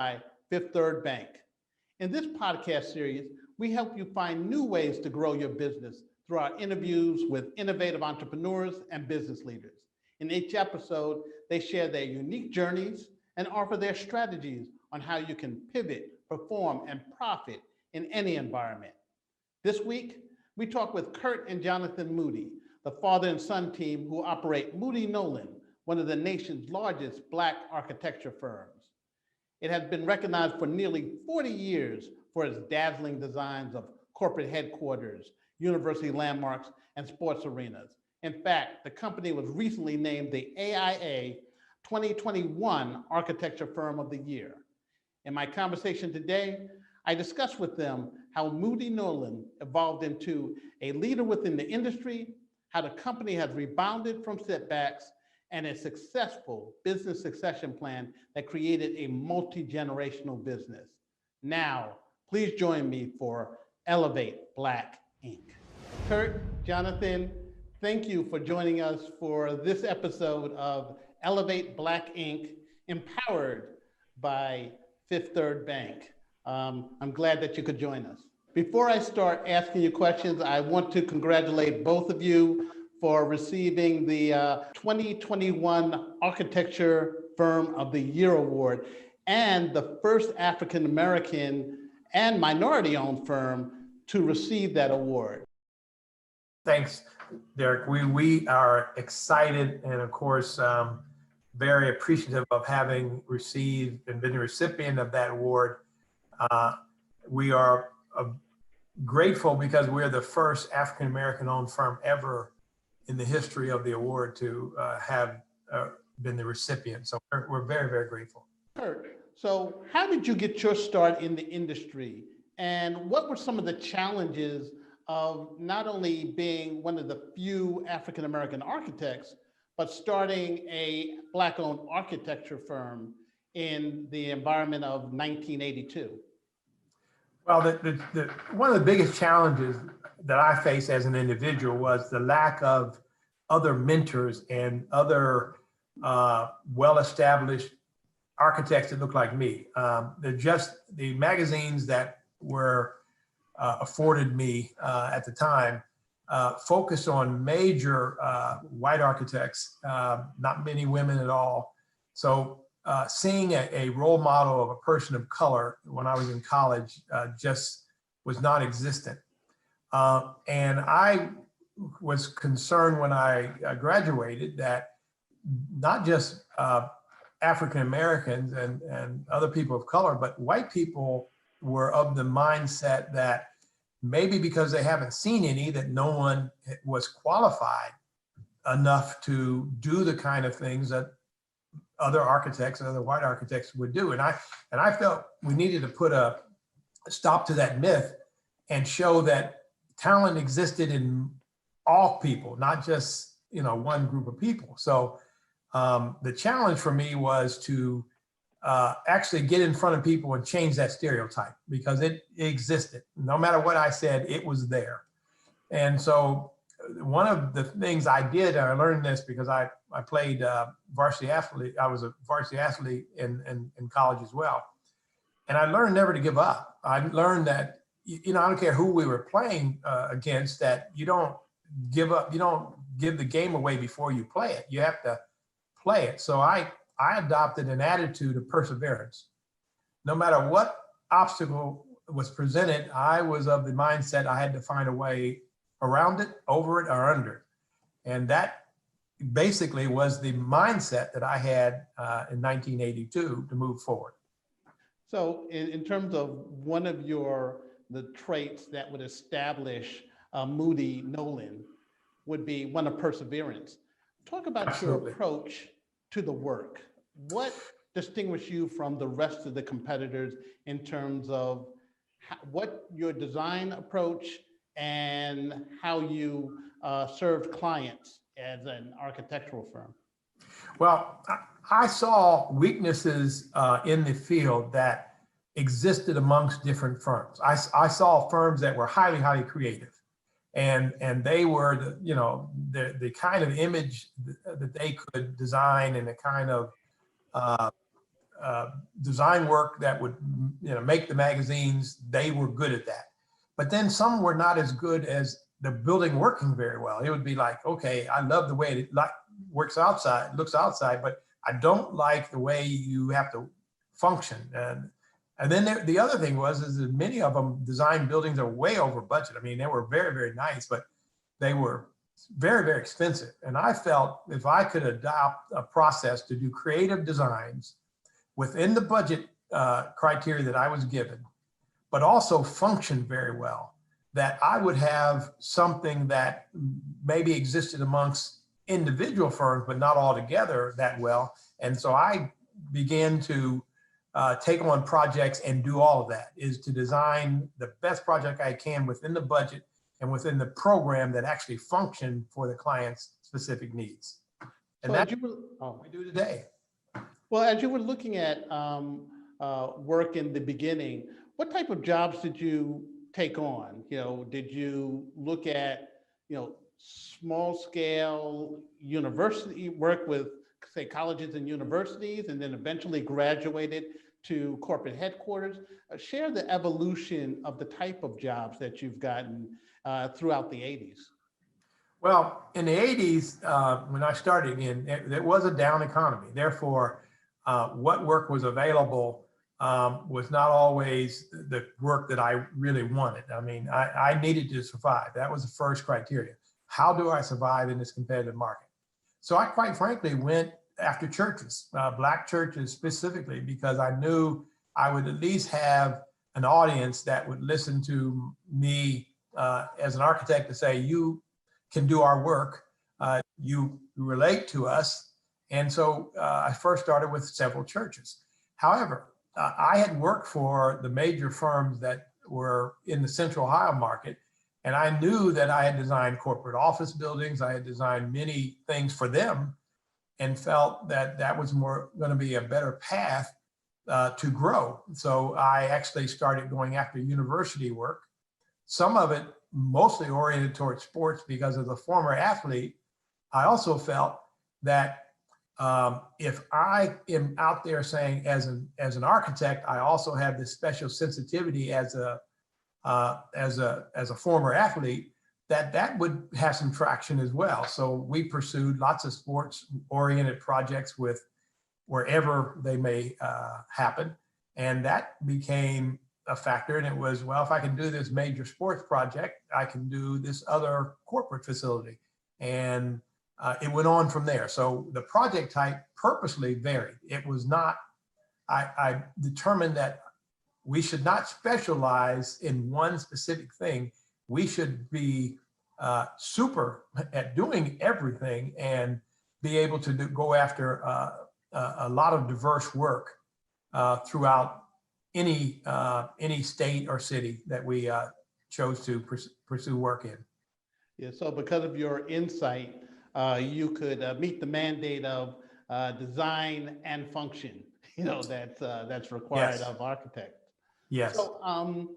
by Fifth Third Bank. In this podcast series, we help you find new ways to grow your business through our interviews with innovative entrepreneurs and business leaders. In each episode, they share their unique journeys and offer their strategies on how you can pivot, perform, and profit in any environment. This week, we talk with Curt and Jonathan Moody, the father and son team who operate Moody Nolan, one of the nation's largest Black architecture firms. It has been recognized for nearly 40 years for its dazzling designs of corporate headquarters, university landmarks, and sports arenas. In fact, the company was recently named the AIA 2021 Architecture Firm of the Year. In my conversation today, I discussed with them how Moody Nolan evolved into a leader within the industry, how the company has rebounded from setbacks, and a successful business succession plan that created a multi-generational business. Now, please join me for Elevate Black Inc. Curt, Jonathan, thank you for joining us for this episode of Elevate Black Inc., empowered by Fifth Third Bank. I'm glad that you could join us. Before I start asking you questions, I want to congratulate both of you for receiving the 2021 Architecture Firm of the Year Award and the first African-American and minority-owned firm to receive that award. Thanks, Derek. We are excited and, of course, very appreciative of having received and been the recipient of that award. We are grateful because we're the first African-American owned firm ever in the history of the award to have been the recipient. So we're very, very grateful. Curt, so how did you get your start in the industry? And what were some of the challenges of not only being one of the few African-American architects, but starting a Black-owned architecture firm in the environment of 1982? Well, one of the biggest challenges that I faced as an individual was the lack of other mentors and other well-established architects that look like me. The magazines that were afforded me at the time focused on major white architects, not many women at all. So seeing a role model of a person of color when I was in college just was non-existent. And I was concerned when I graduated that not just African Americans and other people of color, but white people were of the mindset that maybe because they haven't seen any, that no one was qualified enough to do the kind of things that other architects and other white architects would do. And I felt we needed to put a stop to that myth and show that talent existed in all people, not just one group of people. So the challenge for me was to actually get in front of people and change that stereotype, because it existed. No matter what I said, it was there. And so one of the things I did, and I learned this because I played varsity athlete. I was a varsity athlete in college as well. And I learned never to give up. I learned that, I don't care who we were playing against, that you don't give up. You don't give the game away before you play it. You have to play it. So I adopted an attitude of perseverance. No matter what obstacle was presented, I was of the mindset I had to find a way around it, over it, or under it. And that basically was the mindset that I had in 1982 to move forward. So in terms of one of the traits that would establish Moody Nolan would be one of perseverance. Talk about Absolutely. Your approach to the work. What distinguishes you from the rest of the competitors in terms of what your design approach and how you served clients as an architectural firm? Well, I saw weaknesses in the field that existed amongst different firms. I saw firms that were highly, highly creative, and they were the kind of image that they could design and the kind of design work that would, make the magazines. They were good at that. But then some were not as good as the building working very well. It would be like, okay, I love the way it looks outside, but I don't like the way you have to function. And then the other thing is that many of them designed buildings are way over budget. I mean, they were very, very nice, but they were very, very expensive. And I felt if I could adopt a process to do creative designs within the budget criteria that I was given, but also function very well, that I would have something that maybe existed amongst individual firms, but not all together that well. And so I began to take on projects and do all of that, is to design the best project I can within the budget and within the program that actually function for the client's specific needs. And So that's as you what we do today. Well, as you were looking at work in the beginning, what type of jobs did you take on? Did you look at, small scale university work with, say, colleges and universities, and then eventually graduated to corporate headquarters? Share the evolution of the type of jobs that you've gotten throughout the 80s. Well, in the 80s, when I started there was a down economy. Therefore, what work was available was not always the work that I really wanted. I mean, I needed to survive. That was the first criteria. How do I survive in this competitive market? So I quite frankly went after churches, Black churches specifically, because I knew I would at least have an audience that would listen to me as an architect to say, you can do our work, you relate to us. And so I first started with several churches. However, I had worked for the major firms that were in the Central Ohio market, and I knew that I had designed corporate office buildings. I had designed many things for them and felt that that was more going to be a better path to grow. So I actually started going after university work, some of it mostly oriented towards sports because as a former athlete, I also felt that if I am out there saying as an architect, I also have this special sensitivity as a former athlete, that would have some traction as well. So we pursued lots of sports oriented projects with wherever they may happen. And that became a factor. And it was, well, if I can do this major sports project, I can do this other corporate facility. And it went on from there. So the project type purposely varied. It was not, I determined that we should not specialize in one specific thing. We should be super at doing everything and be able to go after a lot of diverse work throughout any state or city that we chose to pursue work in. Yeah, so because of your insight, you could meet the mandate of design and function, that's required Yes. of architects. Yes. So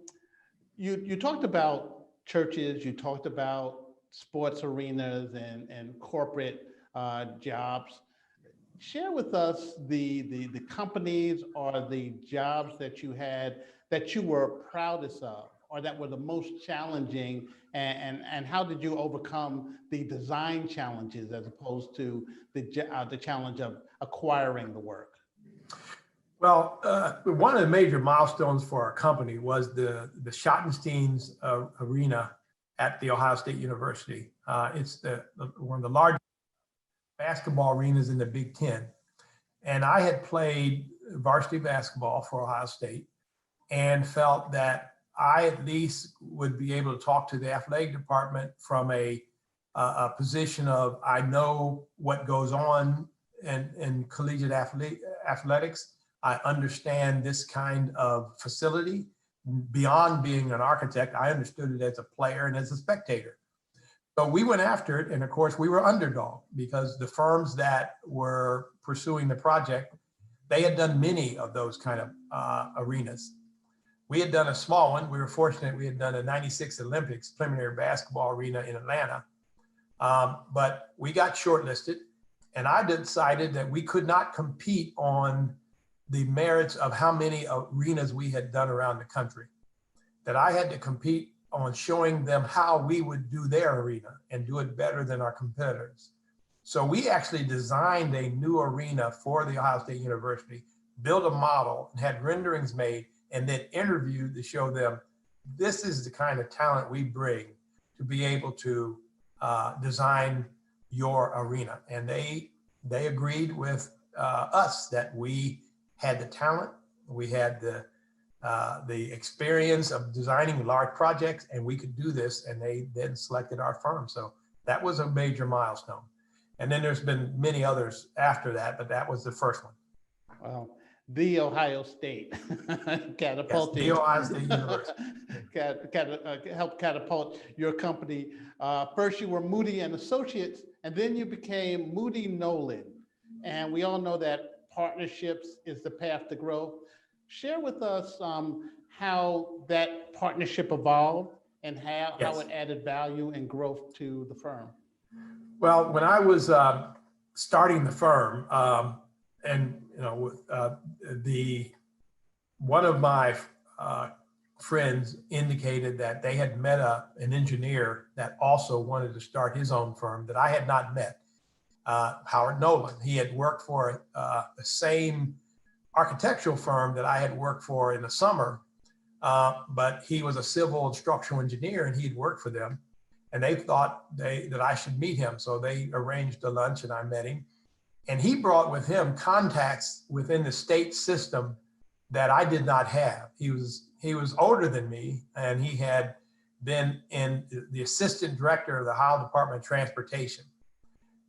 you talked about churches, you talked about sports arenas and corporate jobs. Share with us the companies or the jobs that you had that you were proudest of or that were the most challenging, and how did you overcome the design challenges as opposed to the challenge of acquiring the work? Well, one of the major milestones for our company was the Schottenstein's Arena at The Ohio State University. It's one of the largest basketball arenas in the Big Ten. And I had played varsity basketball for Ohio State and felt that I at least would be able to talk to the athletic department from a position of, I know what goes on in collegiate athletics. I understand this kind of facility. Beyond being an architect, I understood it as a player and as a spectator. So we went after it, and of course we were underdog because the firms that were pursuing the project, they had done many of those kind of arenas. We had done a small one. We were fortunate we had done a '96 Olympics preliminary basketball arena in Atlanta, but we got shortlisted, and I decided that we could not compete on the merits of how many arenas we had done around the country, that I had to compete on showing them how we would do their arena and do it better than our competitors. So we actually designed a new arena for the Ohio State University, built a model, and had renderings made, and then interviewed to show them this is the kind of talent we bring to be able to design your arena. And they agreed with us that we had the talent, we had the experience of designing large projects, and we could do this, and they then selected our firm. So that was a major milestone. And then there's been many others after that, but that was the first one. Wow. The Ohio State catapulted. Yes, the Ohio State University. Helped catapult your company. First you were Moody and Associates, and then you became Moody Nolan. And we all know that partnerships is the path to growth. Share with us how that partnership evolved and how it added value and growth to the firm. Well, when I was starting the firm, and one of my friends indicated that they had met an engineer that also wanted to start his own firm that I had not met, Howard Nolan. He had worked for the same architectural firm that I had worked for in the summer, but he was a civil and structural engineer, and he'd worked for them. And they thought that I should meet him. So they arranged a lunch, and I met him. And he brought with him contacts within the state system that I did not have. He was older than me, and he had been the assistant director of the Ohio Department of Transportation.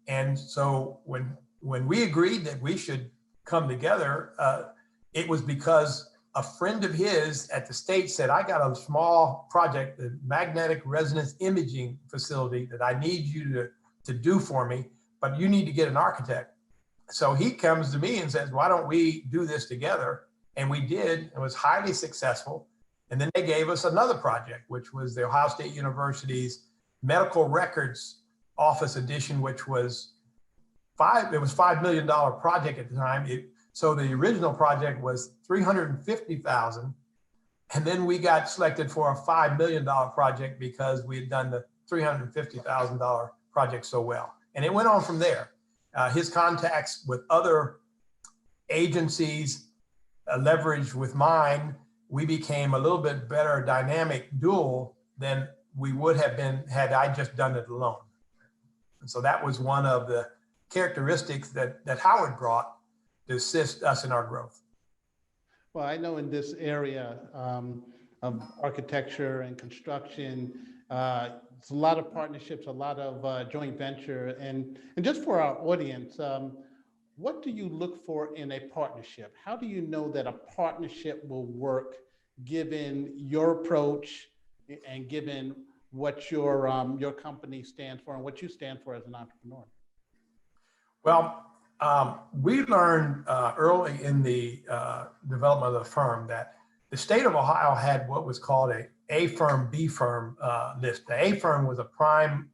And so when we agreed that we should come together, it was because a friend of his at the state said, I got a small project, the magnetic resonance imaging facility that I need you to do for me, but you need to get an architect. So he comes to me and says, why don't we do this together? And we did. It was highly successful. And then they gave us another project, which was the Ohio State University's medical records office edition, which was $5 million project at the time. So the original project was $350,000. And then we got selected for a $5 million project because we had done the $350,000 project so well. And it went on from there. His contacts with other agencies leveraged with mine, we became a little bit better dynamic duo than we would have been had I just done it alone. And so that was one of the characteristics that Howard brought to assist us in our growth. Well, I know in this area of architecture and construction, it's a lot of partnerships, a lot of joint venture. And just for our audience, what do you look for in a partnership? How do you know that a partnership will work given your approach and given what your company stands for and what you stand for as an entrepreneur? Well, we learned early in the development of the firm that the state of Ohio had what was called A firm, B firm list. The A firm was a prime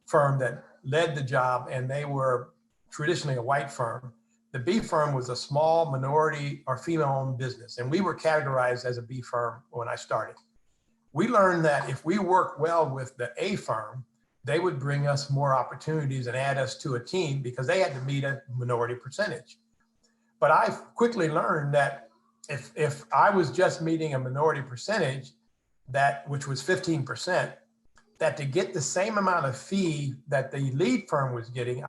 firm that led the job, and they were traditionally a white firm. The B firm was a small minority or female-owned business, and we were categorized as a B firm when I started. We learned that if we worked well with the A firm, they would bring us more opportunities and add us to a team because they had to meet a minority percentage. But I quickly learned that if I was just meeting a minority percentage, which was 15%, that to get the same amount of fee that the lead firm was getting,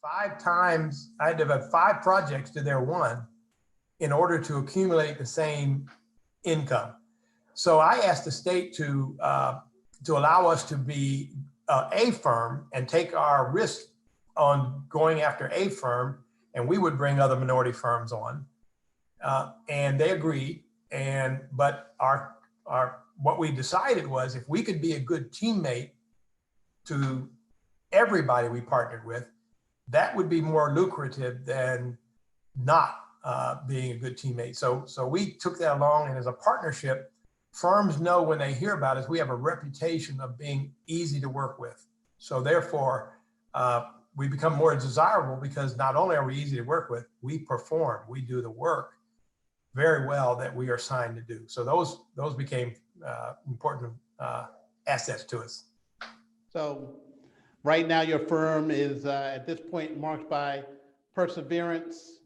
5 times, I had to have 5 projects to their 1 in order to accumulate the same income. So I asked the state to allow us to be a firm and take our risk on going after a firm, and we would bring other minority firms on. And they agreed. But what we decided was if we could be a good teammate to everybody we partnered with, that would be more lucrative than not being a good teammate. So we took that along, and as a partnership, firms know when they hear about us, we have a reputation of being easy to work with. So therefore, we become more desirable because not only are we easy to work with, we perform, we do the work very well that we are assigned to do. So those became important assets to us. So right now your firm is at this point marked by perseverance,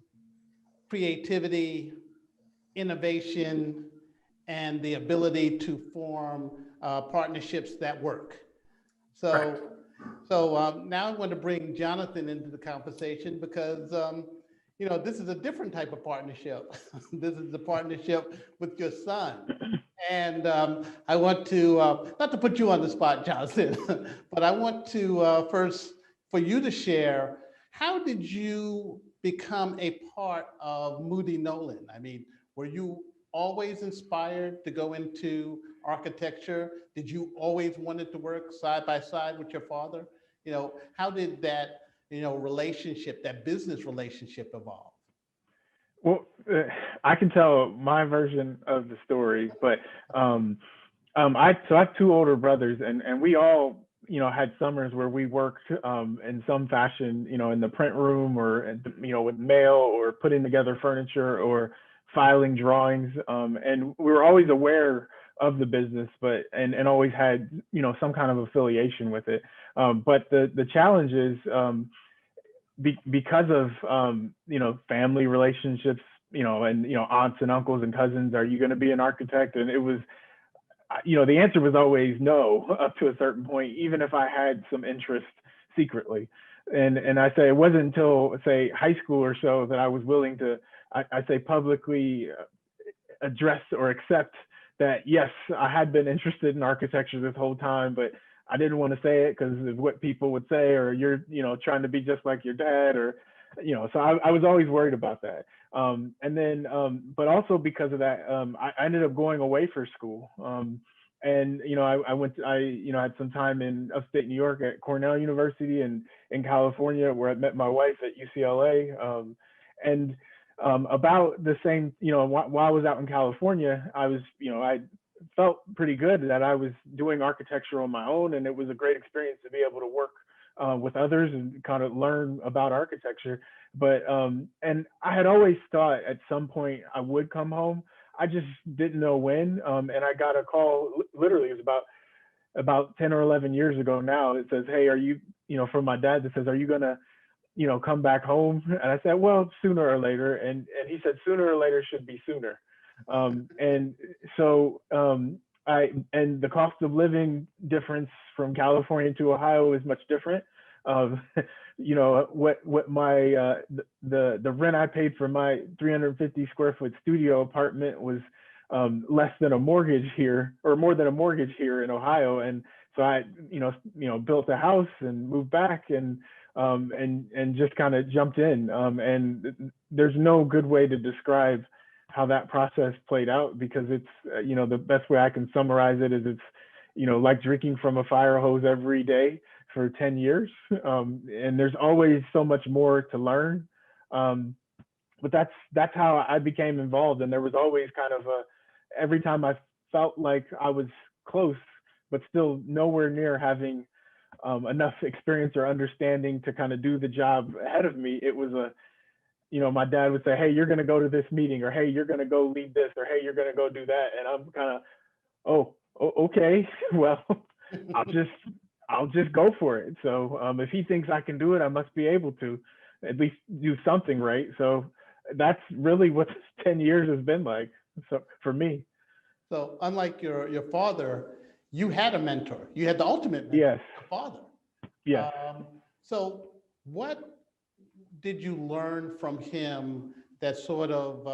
creativity, innovation, and the ability to form partnerships that work. So, now I want to bring Jonathan into the conversation because this is a different type of partnership. This is a partnership with your son. And I want to, not to put you on the spot, Jonathan, but I want to first for you to share, how did you become a part of Moody Nolan? I mean, were you always inspired to go into architecture? Did you always wanted to work side by side with your father? How did that, relationship, that business relationship evolve? Well, I can tell my version of the story, but I have two older brothers, and we all had summers where we worked in some fashion, in the print room or with mail or putting together furniture or filing drawings, and we were always aware of the business, but and always had some kind of affiliation with it. But the challenge is because of family relationships, and aunts and uncles and cousins, are you going to be an architect? And it was, the answer was always no up to a certain point, even if I had some interest secretly. And I say it wasn't until, say, high school or so that I was willing to, I say, publicly address or accept that, yes, I had been interested in architecture this whole time, but I didn't want to say it because of what people would say, or you're, trying to be just like your dad, or, so I was always worried about that. And then, but also because of that, I ended up going away for school. And, I had some time in upstate New York at Cornell University and in California, where I met my wife at UCLA. And about the same, while I was out in California, I was, I felt pretty good that I was doing architecture on my own, and it was a great experience to be able to work with others and kind of learn about architecture. But and I had always thought at some point I would come home. I just didn't know when. And I got a call, literally it was about 10 or 11 years ago now. It says, "Hey, are you, from my dad, that says, are you gonna, come back home?" And I said, "Well, sooner or later." And he said, "Sooner or later should be sooner." And so and the cost of living difference from California to Ohio is much different. What my the rent I paid for my 350 square foot studio apartment was less than a mortgage here, or more than a mortgage here in Ohio. And so I built a house and moved back and just kind of jumped in. And there's no good way to describe how that process played out, because it's the best way I can summarize it is it's like drinking from a fire hose every day for 10 years. And there's always so much more to learn. But that's how I became involved. And there was always kind of every time I felt like I was close, but still nowhere near having enough experience or understanding to kind of do the job ahead of me, it was my dad would say, "Hey, you're going to go to this meeting," or "Hey, you're going to go lead this," or "Hey, you're going to go do that." And I'm kind of, "Oh, okay, well, I'll just go for it." So if he thinks I can do it, I must be able to at least do something right. So that's really what 10 years has been like. So for me. So unlike your father, you had a mentor. You had the ultimate mentor, Yes. your father. Yes. So what did you learn from him that sort of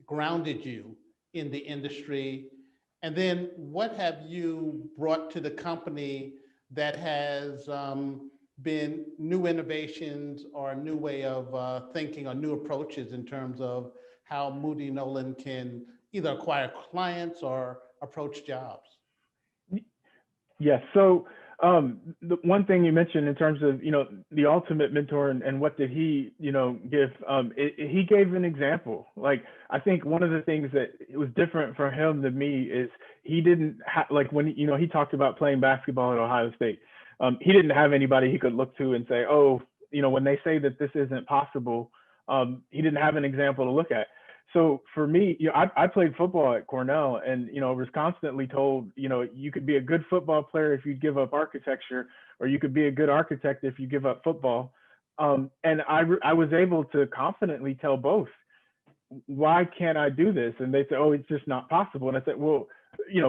grounded you in the industry? And then what have you brought to the company that has been new innovations or a new way of thinking or new approaches in terms of how Moody Nolan can either acquire clients or approach jobs? Yes. So the one thing you mentioned in terms of, the ultimate mentor and what did he, give, he gave an example. Like, I think one of the things that it was different for him than me is he didn't like when, he talked about playing basketball at Ohio State. he didn't have anybody he could look to and say, oh, when they say that this isn't possible, he didn't have an example to look at. So for me, I played football at Cornell, and was constantly told, you could be a good football player if you give up architecture, or you could be a good architect if you give up football. And I was able to confidently tell both. Why can't I do this? And they say, oh, it's just not possible. And I said, well,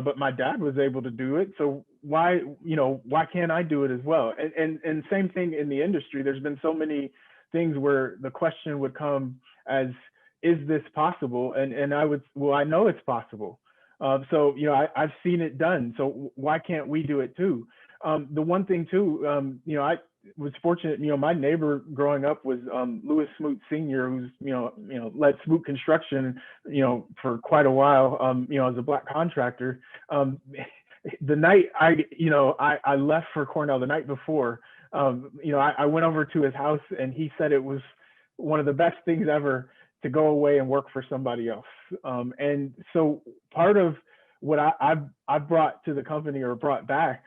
but my dad was able to do it, so why can't I do it as well? And same thing in the industry. There's been so many things where the question would come as, is this possible? And I would, well, I know it's possible. So I've seen it done. So why can't we do it too? The one thing too, I was fortunate. My neighbor growing up was Louis Smoot Sr., who's led Smoot Construction for quite a while. As a Black contractor. The night I left for Cornell, the night before, I went over to his house, and he said it was one of the best things ever to go away and work for somebody else. And so part of what I've brought to the company, or brought back,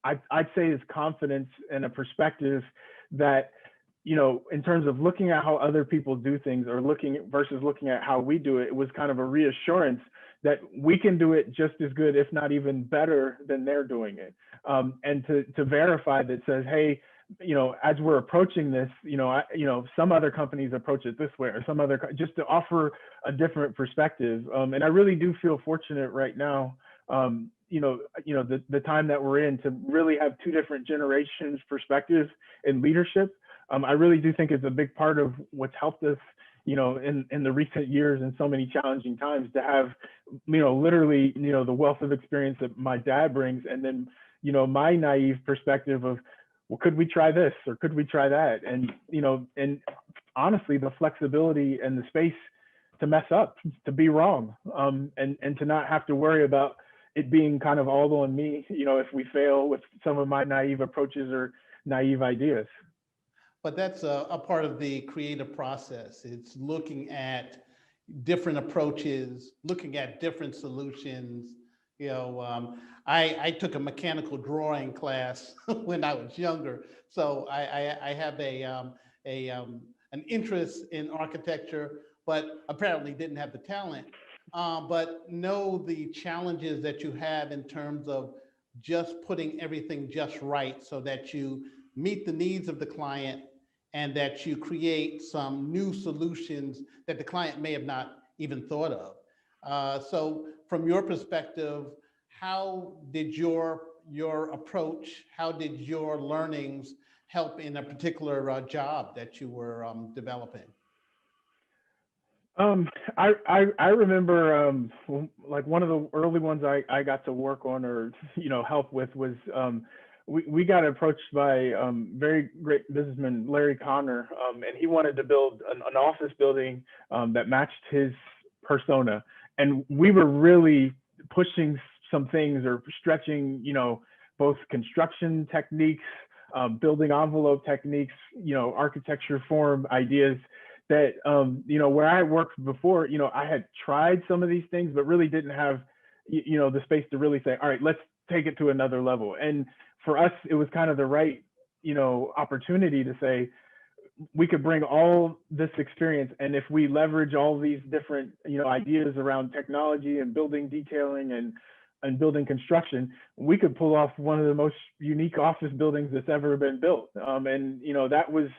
I'd say is confidence and a perspective that, in terms of looking at how other people do things, or looking at how we do it, it was kind of a reassurance that we can do it just as good, if not even better than they're doing it. And to verify that says, hey, as we're approaching this, some other companies approach it this way, or some other, just to offer a different perspective. And I really do feel fortunate right now, the time that we're in, to really have two different generations perspectives in leadership. I really do think it's a big part of what's helped us, in the recent years and so many challenging times, to have, literally, the wealth of experience that my dad brings, and then, my naive perspective of, well, could we try this, or could we try that? And, and honestly, the flexibility and the space to mess up, to be wrong, and to not have to worry about it being kind of all on me, if we fail with some of my naive approaches or naive ideas. But that's a part of the creative process. It's looking at different approaches, looking at different solutions. I took a mechanical drawing class when I was younger, so I have an interest in architecture, but apparently didn't have the talent. But know the challenges that you have in terms of just putting everything just right, so that you meet the needs of the client, and that you create some new solutions that the client may have not even thought of. So from your perspective, how did your approach, how did your learnings help in a particular job that you were developing? I remember like one of the early ones I got to work on, or help with, was we got approached by very great businessman Larry Connor, and he wanted to build an office building that matched his persona, and we were really pushing some things, or stretching both construction techniques, building envelope techniques, architecture form ideas that where I worked before, I had tried some of these things, but really didn't have the space to really say, all right, let's take it to another level. And for us, it was kind of the right opportunity to say, we could bring all this experience, and if we leverage all these different ideas around technology and building detailing and building construction, we could pull off one of the most unique office buildings that's ever been built. And that was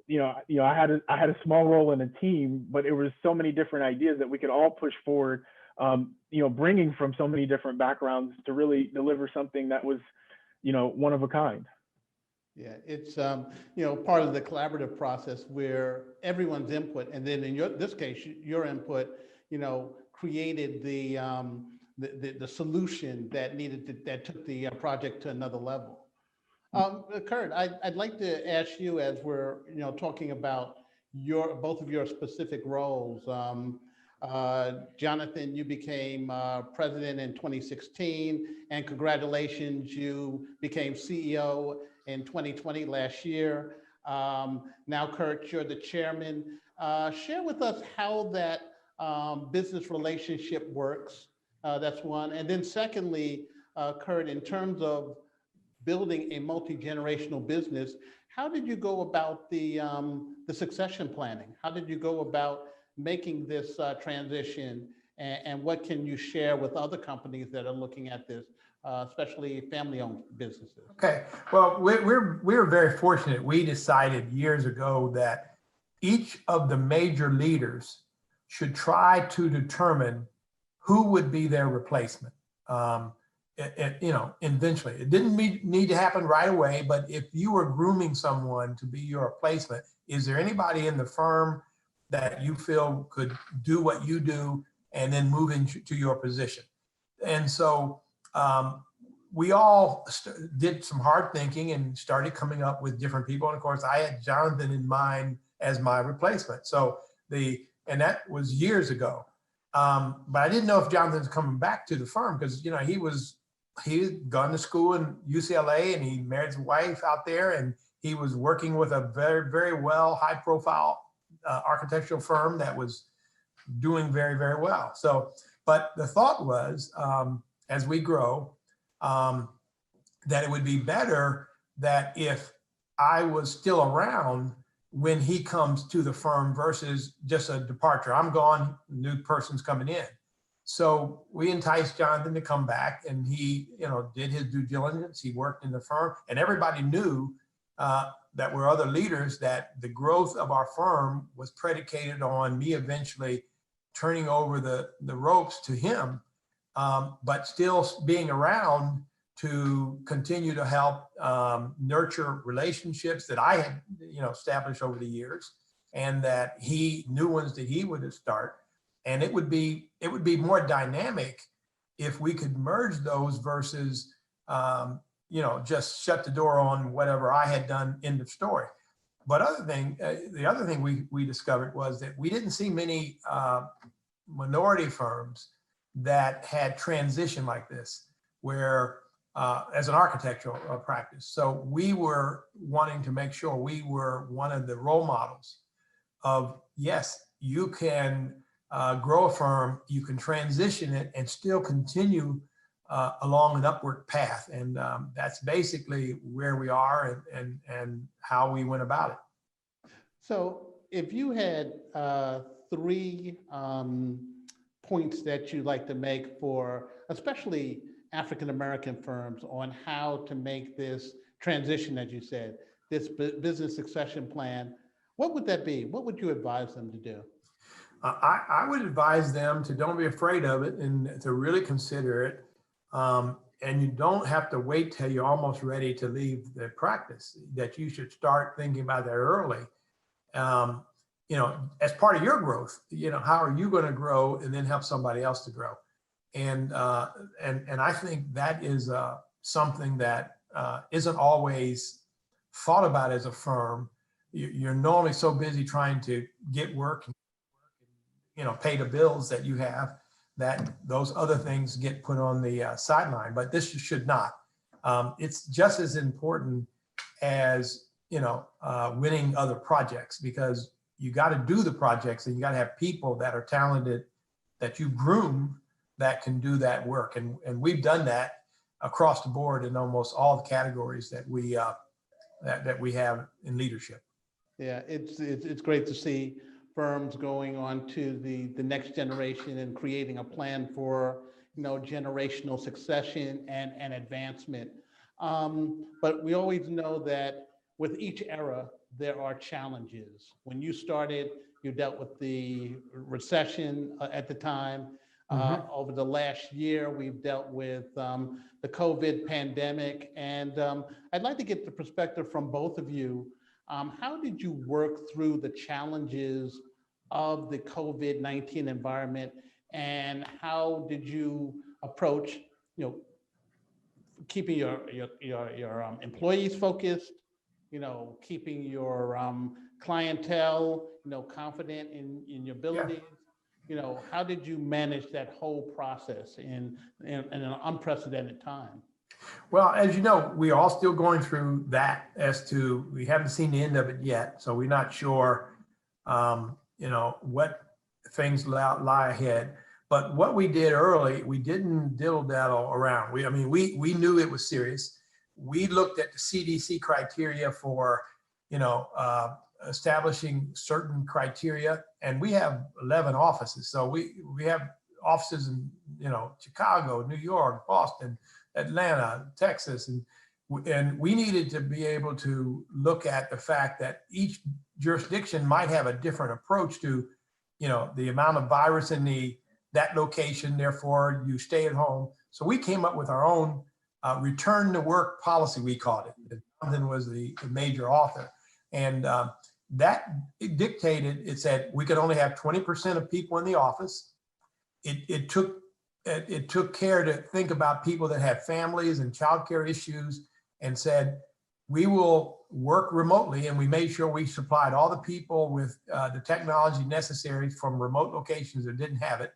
I had a small role in a team, but it was so many different ideas that we could all push forward, bringing from so many different backgrounds to really deliver something that was one of a kind. Yeah, it's part of the collaborative process, where everyone's input, and then in this case, your input, created the solution that took the project to another level. Curt, I'd like to ask you, as we're talking about both of your specific roles. Jonathan, you became president in 2016, and congratulations, you became CEO in 2020, last year. Now, Curt, you're the chairman. Share with us how that business relationship works. That's one. And then secondly, Curt, in terms of building a multi-generational business. How did you go about the succession planning? How did you go about making this transition? And what can you share with other companies that are looking at this, especially family-owned businesses? Okay, well, we're very fortunate. We decided years ago that each of the major leaders should try to determine who would be their replacement. Eventually, it didn't need to happen right away, but if you were grooming someone to be your replacement, is there anybody in the firm that you feel could do what you do and then move into your position? And so we all did some hard thinking and started coming up with different people. And of course, I had Jonathan in mind as my replacement. And that was years ago. But I didn't know if Jonathan's coming back to the firm because, he'd gone to school in UCLA and he married his wife out there, and he was working with a very, very well, high profile architectural firm that was doing very, very well. So, but the thought was, as we grow, that it would be better that if I was still around when he comes to the firm versus just a departure. I'm gone, new person's coming in. So we enticed Jonathan to come back, and he, did his due diligence. He worked in the firm, and everybody knew that were other leaders that the growth of our firm was predicated on me eventually turning over the ropes to him, but still being around to continue to help nurture relationships that I had, established over the years, and that new ones that he would start. And it would be more dynamic if we could merge those versus, just shut the door on whatever I had done, end of story. But the other thing we discovered was that we didn't see many minority firms that had transition like this, where as an architectural practice. So we were wanting to make sure we were one of the role models of, yes, you can grow a firm, you can transition it and still continue along an upward path. And that's basically where we are and how we went about it. So if you had three points that you'd like to make for especially African-American firms on how to make this transition, as you said, this business succession plan, what would that be? What would you advise them to do? I would advise them to don't be afraid of it and to really consider it. And you don't have to wait till you're almost ready to leave the practice, that you should start thinking about that early. As part of your growth, how are you going to grow and then help somebody else to grow? And I think that is something that isn't always thought about as a firm. You're normally so busy trying to get work and pay the bills that you have, that those other things get put on the sideline. But this should not. It's just as important as winning other projects, because you got to do the projects and you got to have people that are talented, that you groom, that can do that work. And we've done that across the board in almost all the categories that we have in leadership. Yeah, it's great to see firms going on to the next generation and creating a plan for generational succession and advancement. But we always know that with each era there are challenges. When you started, you dealt with the recession at the time. Over the last year, we've dealt with the COVID pandemic. And I'd like to get the perspective from both of you. How did you work through the challenges of the COVID-19 environment, and how did you approach, keeping your employees focused, keeping your clientele, confident in your abilities? Yeah. How did you manage that whole process in an unprecedented time? Well, as you know, we're all still going through that. We haven't seen the end of it yet, so we're not sure, what things lie ahead. But what we did early, we didn't diddle-daddle around. We knew it was serious. we looked at the CDC criteria for, establishing certain criteria, and we have 11 offices. So we have offices in, Chicago, New York, Boston, Atlanta, Texas, and we needed to be able to look at the fact that each jurisdiction might have a different approach to, the amount of virus in that location, therefore you stay at home. So we came up with our own return to work policy, we called it. Jonathan was the major author. And that dictated, it said we could only have 20% of people in the office. It took care to think about people that have families and childcare issues, and said, we will work remotely. And we made sure we supplied all the people with the technology necessary from remote locations that didn't have it.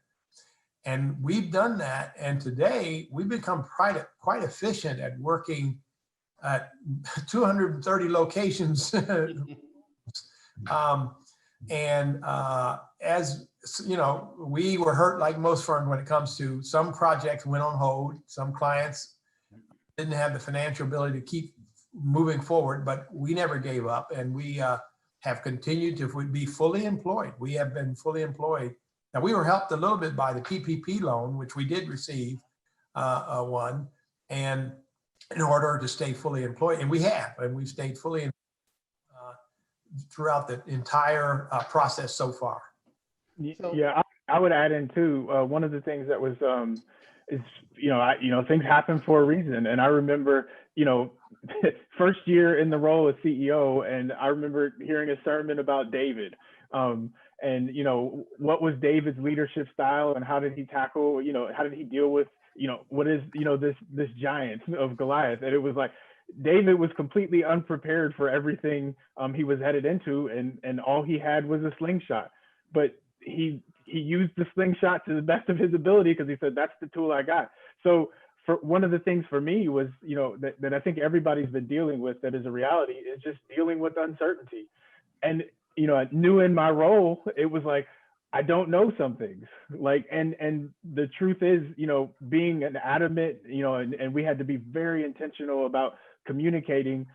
And we've done that. And today we've become quite efficient at working at 230 locations. As you know, we were hurt like most firms when it comes to some projects went on hold. Some clients didn't have the financial ability to keep moving forward, but we never gave up, and we have continued to be fully employed. We have been fully employed. Now, we were helped a little bit by the PPP loan, which we did receive one, and in order to stay fully employed, and we've stayed fully employed throughout the entire process so far. Yeah, I would add in too. One of the things that was is things happen for a reason, and I remember first year in the role as CEO, and I remember hearing a sermon about David, and what was David's leadership style, and how did he tackle, how did he deal with what is this giant of Goliath, and it was like David was completely unprepared for everything he was headed into, and all he had was a slingshot, but he used the slingshot to the best of his ability, because he said, that's the tool I got. So for one of the things for me was, that I think everybody's been dealing with, that is a reality, is just dealing with uncertainty. And, I knew in my role, it was like, I don't know some things, like, and the truth is, being an adamant, and we had to be very intentional about communicating.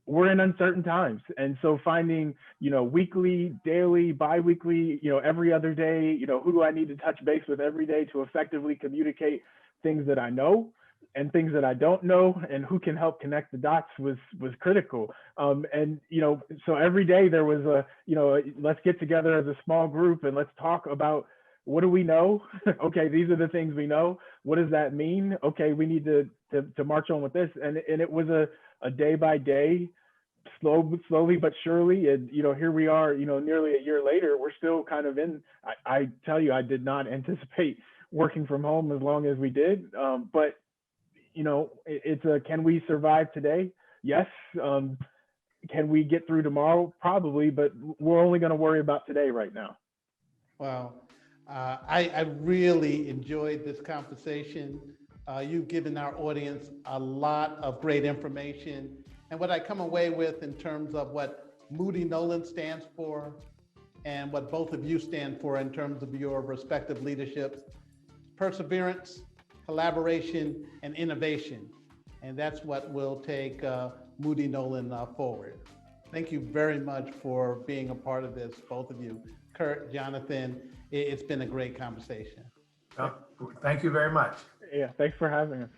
We're in uncertain times. And so finding, weekly, daily, bi-weekly, every other day, who do I need to touch base with every day to effectively communicate things that I know and things that I don't know, and who can help connect the dots was critical. And, so every day there was let's get together as a small group and let's talk about, what do we know? Okay, these are the things we know. What does that mean? Okay, we need to march on with this. And it was a day by day, slowly but surely, and here we are, nearly a year later, we're still kind of in. I tell you, I did not anticipate working from home as long as we did, but it's can we survive today? Yes. Can we get through tomorrow? Probably, but we're only going to worry about today right now. Wow. I really enjoyed this conversation. You've given our audience a lot of great information. And what I come away with in terms of what Moody Nolan stands for and what both of you stand for in terms of your respective leaderships: perseverance, collaboration, and innovation. And that's what will take Moody Nolan forward. Thank you very much for being a part of this, both of you. Curt, Jonathan, it's been a great conversation. Thank you very much. Yeah, thanks for having us.